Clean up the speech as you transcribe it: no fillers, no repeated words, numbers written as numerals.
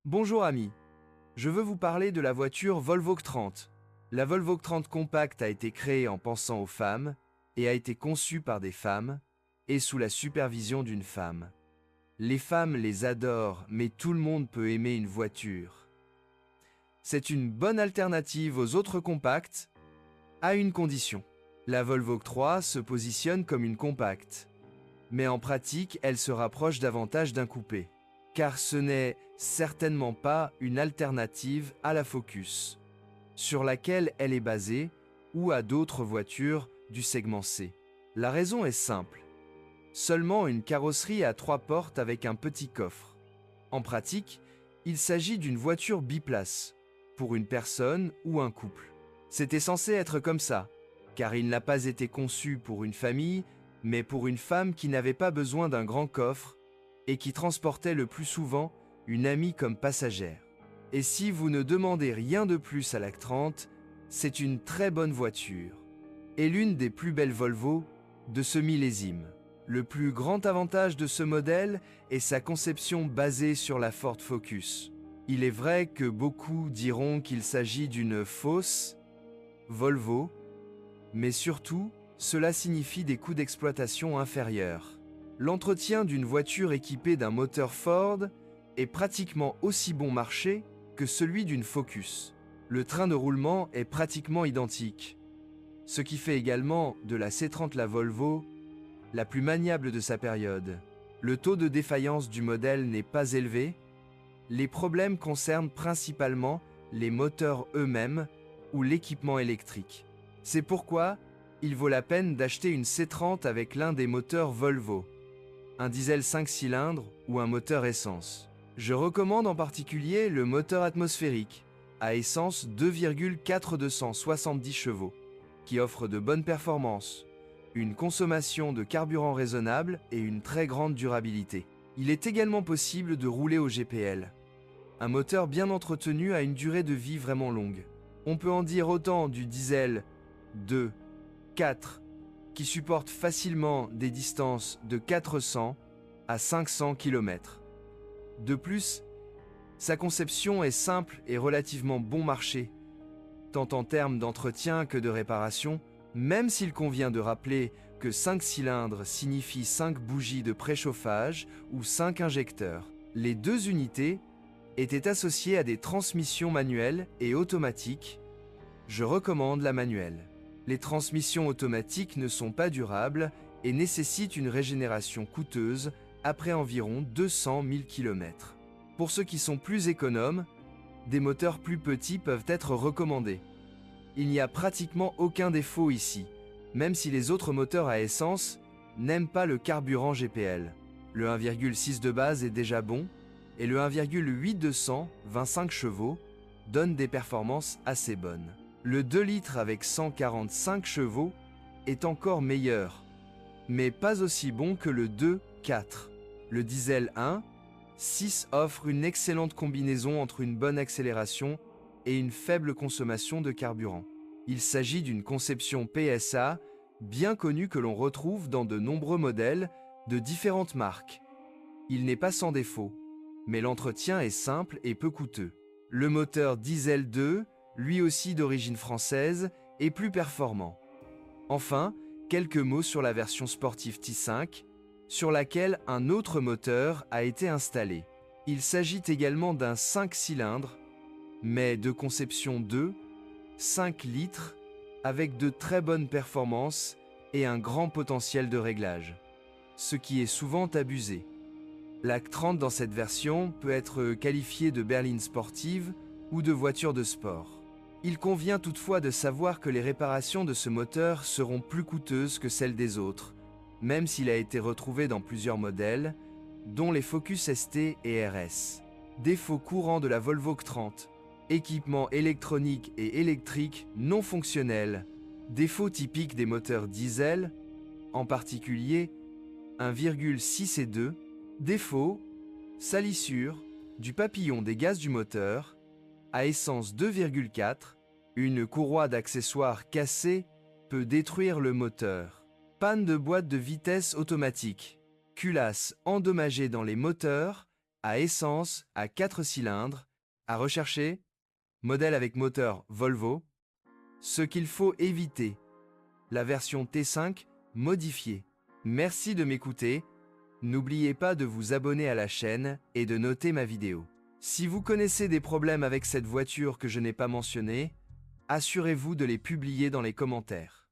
Bonjour amis, je veux vous parler de la voiture Volvo X30. La Volvo X30 Compact a été créée en pensant aux femmes et a été conçue par des femmes et sous la supervision d'une femme. Les femmes les adorent, mais tout le monde peut aimer une voiture. C'est une bonne alternative aux autres compacts, à une condition. La Volvo X3 se positionne comme une compacte, mais en pratique, elle se rapproche davantage d'un coupé. Car ce n'est certainement pas une alternative à la Focus, sur laquelle elle est basée, ou à d'autres voitures du segment C. La raison est simple. Seulement une carrosserie à 3 portes avec un petit coffre. En pratique, il s'agit d'une voiture biplace, pour une personne ou un couple. C'était censé être comme ça, car il n'a pas été conçu pour une famille, mais pour une femme qui n'avait pas besoin d'un grand coffre, et qui transportait le plus souvent une amie comme passagère. Et si vous ne demandez rien de plus à la X30, c'est une très bonne voiture, et l'une des plus belles Volvo de ce millésime. Le plus grand avantage de ce modèle est sa conception basée sur la Ford Focus. Il est vrai que beaucoup diront qu'il s'agit d'une fausse Volvo, mais surtout, cela signifie des coûts d'exploitation inférieurs. L'entretien d'une voiture équipée d'un moteur Ford est pratiquement aussi bon marché que celui d'une Focus. Le train de roulement est pratiquement identique, ce qui fait également de la C30 la Volvo la plus maniable de sa période. Le taux de défaillance du modèle n'est pas élevé. Les problèmes concernent principalement les moteurs eux-mêmes ou l'équipement électrique. C'est pourquoi il vaut la peine d'acheter une C30 avec l'un des moteurs Volvo, un diesel 5 cylindres ou un moteur essence. Je recommande en particulier le moteur atmosphérique, à essence 2,4270 chevaux, qui offre de bonnes performances, une consommation de carburant raisonnable et une très grande durabilité. Il est également possible de rouler au GPL. Un moteur bien entretenu a une durée de vie vraiment longue. On peut en dire autant du diesel 2, 4, qui supporte facilement des distances de 400 à 500 km. De plus, sa conception est simple et relativement bon marché, tant en termes d'entretien que de réparation, même s'il convient de rappeler que 5 cylindres signifie 5 bougies de préchauffage ou 5 injecteurs. Les deux unités étaient associées à des transmissions manuelles et automatiques. Je recommande la manuelle. Les transmissions automatiques ne sont pas durables et nécessitent une régénération coûteuse après environ 200 000 km. Pour ceux qui sont plus économes, des moteurs plus petits peuvent être recommandés. Il n'y a pratiquement aucun défaut ici, même si les autres moteurs à essence n'aiment pas le carburant GPL. Le 1,6 de base est déjà bon, et le 1,8 de 125 chevaux donne des performances assez bonnes. Le 2 litres avec 145 chevaux est encore meilleur, mais pas aussi bon que le 2,4. Le diesel 1,6 offre une excellente combinaison entre une bonne accélération et une faible consommation de carburant. Il s'agit d'une conception PSA bien connue que l'on retrouve dans de nombreux modèles de différentes marques. Il n'est pas sans défaut, mais l'entretien est simple et peu coûteux. Le moteur diesel 2, lui aussi d'origine française, est plus performant. Enfin, quelques mots sur la version sportive T5, sur laquelle un autre moteur a été installé. Il s'agit également d'un 5 cylindres, mais de conception 2, 5 litres, avec de très bonnes performances et un grand potentiel de réglage, ce qui est souvent abusé. La X30 dans cette version peut être qualifiée de berline sportive ou de voiture de sport. Il convient toutefois de savoir que les réparations de ce moteur seront plus coûteuses que celles des autres, même s'il a été retrouvé dans plusieurs modèles, dont les Focus ST et RS. Défaut courant de la Volvo X30, équipement électronique et électrique non fonctionnel. Défaut typique des moteurs diesel, en particulier 1,6 et 2. Défaut, salissure du papillon des gaz du moteur, à essence 2,4, une courroie d'accessoires cassée peut détruire le moteur. Panne de boîte de vitesse automatique, culasse endommagée dans les moteurs à essence à 4 cylindres, à rechercher, modèle avec moteur Volvo. Ce qu'il faut éviter, la version T5 modifiée. Merci de m'écouter. N'oubliez pas de vous abonner à la chaîne et de noter ma vidéo. Si vous connaissez des problèmes avec cette voiture que je n'ai pas mentionné, assurez-vous de les publier dans les commentaires.